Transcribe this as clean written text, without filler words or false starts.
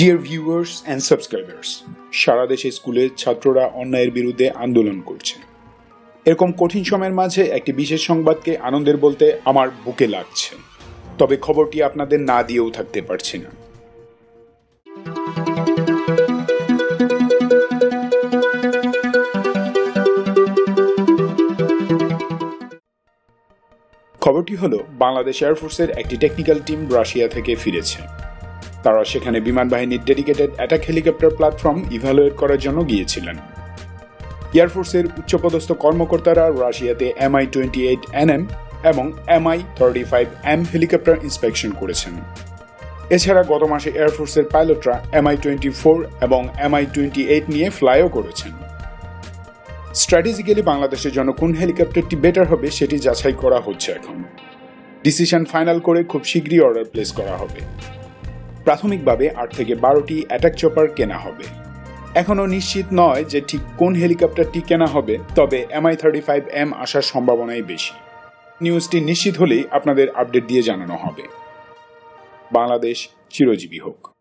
Dear viewers and subscribers, সারা দেশে স্কুলের ছাত্ররা অন্যায়ের বিরুদ্ধে আন্দোলন করছে। এরকম কঠিন সময়ের মাঝে একটি বিশেষ সংবাদকে আনন্দের বলতে আমার বুকে লাগছে। তবে খবরটি আপনাদের না দিয়েও থাকতে পারছি না। খবরটি হলো বাংলাদেশ এয়ারফোর্সের একটি টেকনিক্যাল টিম রাশিয়া থেকে ফিরেছে। তারা সেখানে বিমান বাহিনীর dedicated attack helicopter platform evaluate করার জন্য গিয়েছিলেন। এয়ারফোর্সের উচ্চপদস্থ কর্মকর্তারা রাশিয়াতে Mi-28NE এবং Mi-35M হেলিকপ্টার ইন্সপেকশন করেছেন। এছাড়া গত মাসে এয়ারফোর্সের পাইলটরা Mi-24 এবং Mi-28 নিয়ে ফ্লাইও করেছেন। স্ট্র্যাটেজিক্যালি বাংলাদেশের জন্য কোন হেলিকপ্টারটি বেটার হবে সেটি যাচাই করা হচ্ছে এখন। ডিসিশন ফাইনাল করে খুব শীঘ্রই অর্ডার প্লেস করা হবে। প্রাথমিকভাবে 8 থেকে 12টি অ্যাটাক চপার কেনা হবে। এখনও নিশ্চিত নয় যে ঠিক কোন হেলিকপ্টারটি কেনা হবে, তবে Mi-35M আসার সম্ভাবনাই বেশি। নিউজটি নিশ্চিত হলেই আপনাদের আপডেট দিয়ে জানানো হবে। বাংলাদেশ চিরজীবী হোক।